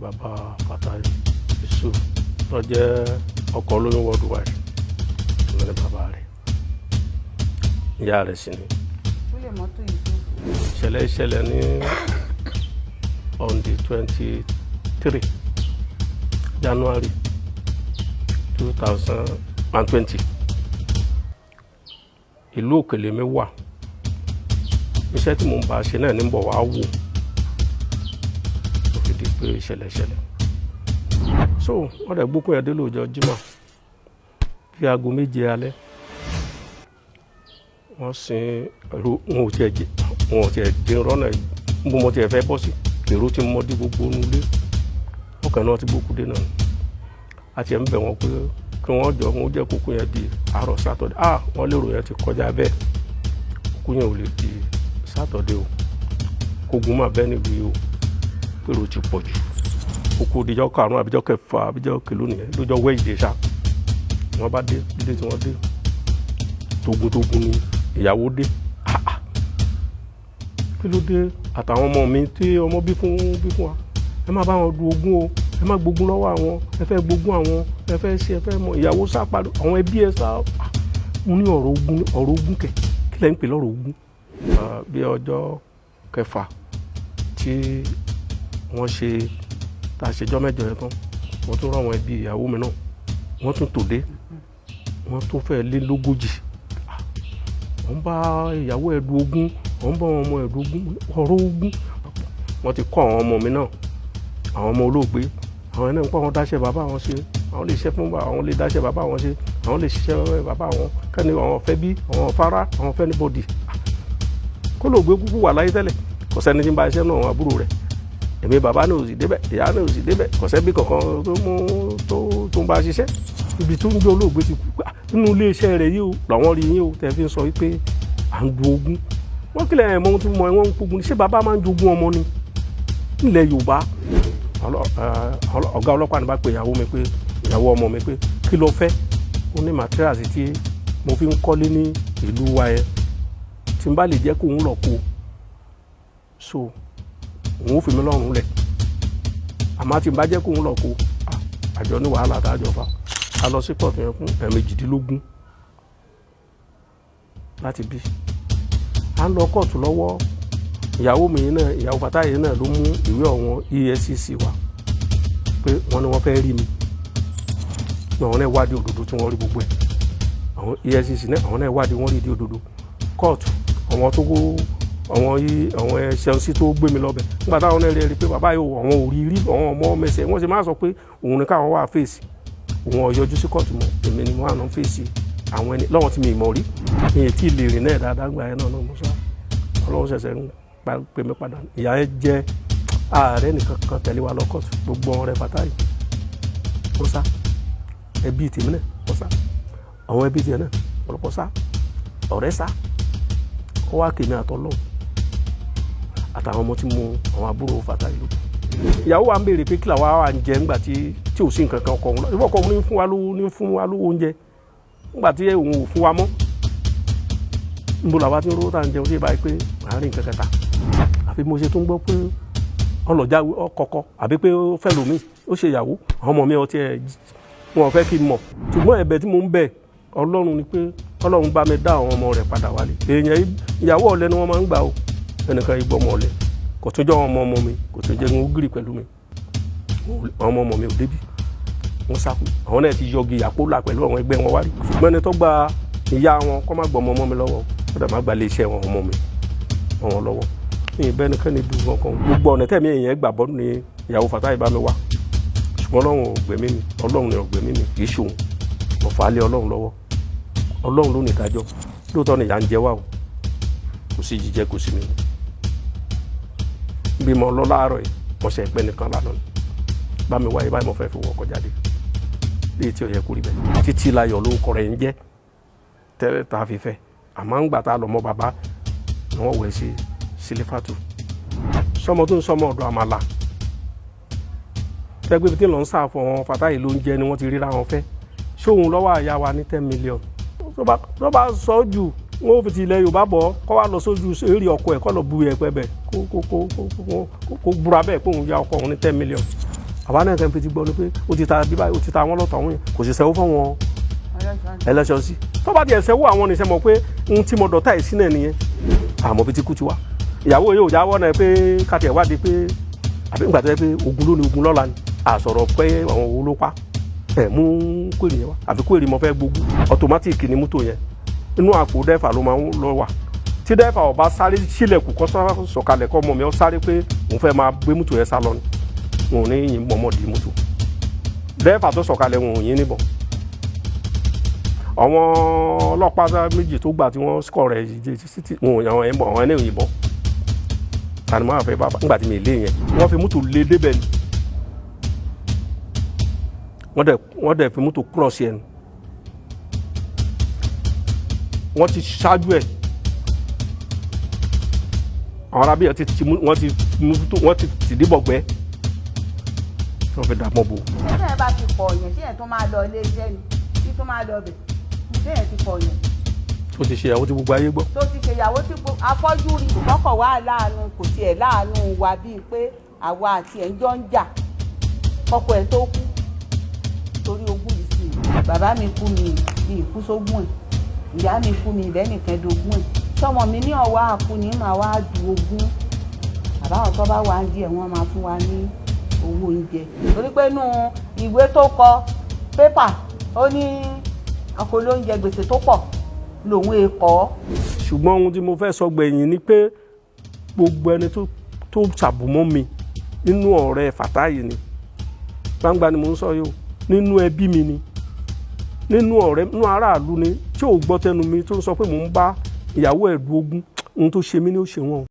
bàbá Fatai Yusuf tó jẹ́ ọkọ̀ Oloyun worldwide ló ní bàbá rẹ̀ ìyá rẹ̀ sì ni. ìṣẹ̀lẹ̀ ní on the 23 January 2020 ìlú òkèlè mi wà iṣẹ́ tí mo ń bá ṣe náà ní bọ̀ wá wò ó fi di pé ìṣẹ̀lẹ̀ so wọ́n dẹ̀ gbókùn ẹ̀dẹ́ lóòjọ́ Jímọ̀ bí aago 7 alẹ́ wọ́n sin ẹ̀rọ wọn ò tiẹ̀ jẹ́ rọ́nà bó mo tiẹ̀ fẹ́ bọ́ sí èrò tí mo dé gbogbo nulé ọkàn náà ti gbókùn dé náà àti ẹ̀ ń bẹ̀ wọ́n pé kí wọ́n jọ wọ́n jẹ́ kókó yẹn di àárọ̀ sátọ̀dé wọ́n lérò yẹn ti kọjá bẹ́ẹ̀ kókó yẹn ò lè di sátọ̀dé o kógun máa bẹ́ẹ̀ nílùú yìí o pèrò ti pọ̀ jù kókó díjọ́ karùn-ún àbíjọ́ kẹfà àbíjọ́ kìlú nìyẹn lójọ́ wẹ́ẹ̀dẹ̀ ṣá wọ́n bá dé dídé tí wọ́n dé togun ni ìyàwó dé kí ló dé àtàwọn ọmọ mi tí ọmọ bí fún wa ẹ má bá wọn du ogún o ẹ má gbógun lọ́wọ́ àwọn ẹ fẹ́ gbógun àwọn ẹ fẹ́ ṣe ẹ fẹ́ mọ ìyàwó sá padà àwọn ẹbí ẹ sá mo ní ọ̀rọ̀ ogún kẹ̀ kí lẹ́yìn pè lọ́rọ̀ ogún. bí ọjọ́ kẹfà tí wọ́n ṣe tá a ṣèjọ́ mẹ́jọ yẹn tán wọ́n tún rán àwọn ẹbí ìyàwó mi náà wọ́n tún tòde wọ́n tún fẹ́ lé lógójì wọ́n bá ìyàwó ẹ̀ du ogún wọ́n bá ọmọ ẹ̀ du ogún ọ̀rọ̀ ogún wọ́n ti kọ́ àwọn ọmọ mi náà àwọn ọmọ olóògbé àwọn ẹni nípa wọn dáṣẹ́ bàbá wọn ṣe àwọn lè ṣiṣẹ́ fún àwọn lè dáṣẹ́ bàbá wọn ṣe àwọn lè ṣiṣẹ́ bàbá wọn kẹ́ni àwọn fẹ́ bí àwọn fara àwọn fẹ́ ní bọ́dì kó lóògbé kúkú wà láyé tẹ́lẹ̀ kò sẹ́ni tí ń bá iṣẹ́ náà àbúrò rẹ̀ èmi bàbá náà ò sì débẹ̀ ìyá náà ò sì débẹ̀ kò sẹ́bí kankan tó ń bá ṣiṣẹ́ ibi tó ń gbé olóògbé ti kú nínú ilé iṣẹ́ rẹ̀ yìí o làwọn rí yín o tẹ́ fi ń sọ wípé à ń du ogún wọ́n kílẹ̀ ẹ̀ mọ́ ohun tí mo wọ́n ń pogun ṣé bàbá máa ń jogún ọmọ ni nílẹ̀ Yorùbá ọ̀gá ọlọ́pàá ní bá pe ìyàwó mi pé ìyàwó ọmọ mi pé kí ló fẹ́ ó ní materials tí mo fi ń kọ́lé ní ìlú wa yẹn tí n bá lè jẹ́ kó ń lọ kó so òun ó fi mí lọ́rùn lẹ̀ àmọ́ tí n bá jẹ́ kó ń lọ kó àjọ ní wàhálà tájọ fa a lọ sí pọ̀tù yẹn fún ẹ̀ẹ̀mejìdínlógún láti bí a ń lọ kóòtù lọ́wọ́ ìyàwó mi náà ìyàwó Fatai náà ló mú ìwé ọ̀wọ́n EFCC wá pé wọ́n ní wọ́n fẹ́ rí mi àwọn náà wádìí òdodo tí wọ́n rí gbogbo ẹ̀ àwọn EFCC náà àwọn náà wádìí wọ́n rí di òdodo kóòtù àwọn tó kó àwọn ẹ̀ṣẹ̀ sí tó gbé mi lọ́bẹ̀ nígbà táwọn náà rí pé bàbá yìí àwọn ò rí àwọn ọmọ mẹsẹ̀ wọ́n sì máa sọ pé òun ní káwọn wà fèsì òun ọ̀yọ́jú sí kóòtù mọ́ èmi ni wọ́n àná fèsì àwọn ẹni lọ́wọ́ tí mi ì mọ̀ rí mi ì tí ì lè rìn náà dáadáa gbà yẹn náà mo sọ ọlọ́run ṣẹ̀ṣẹ̀ ń pè mí padà ìyá ẹ jẹ́ ààrẹ nìkan kan tẹ̀lé wa lọ kóòtù gbogbo ọ̀rẹ́ Fatai ó sá ẹbí tèmi náà ó sá àwọn ẹbí tiẹ̀ náà ọ̀pọ̀ sá ọ̀rẹ́ sá ó wá kèmí àtọ́lọ́hùn àtàwọn ọmọ tí mo àwọn àbúrò Fatai lò ìyàwó wa ń béèrè pé kí làwa wà ń jẹ nígbà tí ò sí nǹkan kan ọkọ òun lọ ọkọ òun ní fún wa lówó oúnjẹ nígbà tí òun ò fún wa mọ́ níbo làwa ti ń rówó tá à ń jẹun sí ìbáyìí pé àárín nǹkan kẹta àfi mo ṣe tó ń gbọ́ pé ọlọ́jà ọkọ̀ọ̀kọ̀ àbí pé ó fẹ́ lómi ó ṣe ìyàwó àwọn ọmọ mi ọtí ẹ̀ wọn ò fẹ́ kí n mọ̀ ṣùgbọ́n ẹ̀bẹ̀ tí mo ń bẹ̀ Ọlọ́run ni pé Ọlọ́run bá mi dá àwọn ọmọ rẹ̀ padà wálé èèyàn ìyàwó ọ̀lẹ ni wọ́n máa ń gbà o ẹnìkan igbó ọmọ ọ̀lẹ kò tún jẹ́ ọmọ mi kò tún jẹ́ wọn gírì pẹ̀lú mi àwọn ọmọ mi ò débi wọ́n sáfù àwọn náà ti yọgi àpólà pẹ̀lú àwọn ẹgbẹ́ wọn wárí ṣùgbọ́n ẹni tó gba ìyá wọn kọ́ má gbọ́ ọmọ mi lọ́wọ́ ó dà má gba ilé iṣẹ́ wọn ọmọ mi wọn lọ́wọ́ ní ìbẹ́ nìkan ní ibi kankan gbogbo ọ̀nà tẹ̀mí èèyàn gbàgbọ́ ní ìyàwó Fatai bá mi wá ṣùgbọ́n Ọlọ́run ò gbẹ̀mí mi Ọlọ́run ni ò gbẹ̀mí mi kì í ṣòun ọ̀fà lé Ọlọ́run lọ́wọ́ Ọlọ́run ló ní ìdájọ́ lóòótọ́ ni ìyà ń jẹ wá o kò sí jíjẹ kò sí mi bí mo lọ láàárọ̀ yìí mo ṣe ìpẹ́ nìkan lánàá bá mi wáyé báyìí mo fẹ́ fi wọkọ̀ jáde léyìí tí ò yẹ kó rí bẹ́ẹ̀ Títí Láyọ̀ lórúkọ rẹ̀ ń jẹ́ tẹ́lẹ̀ tá a fi fẹ́ àmọ́ ń gbà tá a lọ mọ́ bàbá ni wọ́n wẹ̀ sí Sílífàtù sọmọ tó ń sọmọ ọ̀dọ̀ àmàlà tẹ́gbẹ́ tí ń lọ ń sá fún wọn Fatai ló ń jẹ́ ni wọ́n ti ríra wọn fẹ́ ṣóhun lọ́wọ́ àyà wa ní 10 million tó bá sọ jù wọ́n fi ti ilẹ̀ Yorùbá bọ̀ kọ́ wá lọ sójú eré ọkọ ẹ̀ kọ́ lọ bu ẹ̀pẹ́ bẹ̀ kó búra bẹ́ẹ̀ pé òun ya ọkọ òun ní 10 million àwa náà kàn fi ti gbọ́ ni pé ó ti ta bí báyìí ó ti ta àwọn ọlọ́tọ̀ àwọn yẹn kò sì sẹ́wó fún wọn ẹlẹ́ṣọ́ sí tó bá ti ẹ̀sẹ̀wó àwọn oníṣẹ́ mọ̀ pé ohun tí mo dọ̀tá yìí sí náà nìyẹn àmọ́ bí ti kú ti wá ìyàwó yóò jáwọ́ náà pé káàtì ẹ̀ wádìí pé àbí ìgbà tó yẹ pé ogun ló ní ogun lọ́la ni àsọ̀rọ̀ pé àwọn owó ló pa ẹ̀ mú kwèrè yẹn wá àbí kwèrè mo fẹ́ gbógun ọ̀tọ̀mátìkì ni mọ́tò yẹn inú àpò dẹ́fà ló máa ń lọ wà tí dẹ́fà ọba sáré sílẹ̀kùn kọ́ sọ̀kalẹ̀ kọ́ mọ̀ mi ó sáré pé òun fẹ́ máa gbé mọ́tò yẹn sá lọ ni wọn ò ní yìn mọ́mọ́dé mọ́tò dẹ́fà tó sọ̀kalẹ̀ wọn ò yìn níbọn àwọn ọlọ́pàá méjì tó gbà tí wọ́n sọ̀ rẹ̀ wọn àwọn ẹ̀mọ́ àwọn ẹni òyìnbọn tani máa fẹ́ bàbá nígbà tí mi lé yẹn wọ́n fi mọ́tò lé débẹ̀ ni wọ́n dẹ̀ fi mọ́tò cross yẹn wọ́n ti ṣáájú ẹ̀ àwọn arábíyà wọ́n ti tìdíbọ̀gbẹ́ wọ́n fi dààmú bò. ṣé ẹ bá ti pọ̀ yẹn ṣé ẹ tó máa lọ ilé iṣẹ́ ni kí tó máa lọ bẹ̀ ṣé ẹ ti pọ̀ yẹn. tó ti ṣe ìyàwó tí gbogbo ayé gbọ́. tó ti ṣe ìyàwó tí afọ́jú rí kọ́kọ́ wá láàánú kò tiẹ̀ láàánú wa bíi pé àwa àti ẹ̀ ń jọ ń jà kọ́kọ́ ẹ̀ tó kú torí ogún yìí sí i. bàbá mi kú mi bí ìkú sógún ẹ̀ ìyá mi kú mi ìbẹ́nìkan dógún ẹ̀ sọmọ mi ní ọwọ́ àkú ni màá wá du ogún àbáwọn tó bá wà ń díẹ̀ wọ́n máa fún wa ní owó oúnjẹ torí pé inú ìwé tó kọ pépà ó ní ọkọ̀ olóúnjẹ gbèsè tó pọ̀ lòun èkọ́. ṣùgbọ́n ohun tí mo fẹ́ sọ gbẹ̀yìn ni pé gbogbo ẹni tó ṣàbùmọ́ mi nínú ọ̀rẹ́ Fàtáyì ni gbangba ni mo ń sọ yìí o nínú ẹbí mi ni nínú ọ̀rẹ́ nínú aráàlú ni tí ò gbọ́ tẹnu mi tó ń sọ pé mò ń bá ìyàwó ẹ̀ du ogún ohun tó ṣe mí ni ó ṣe wọ́n o.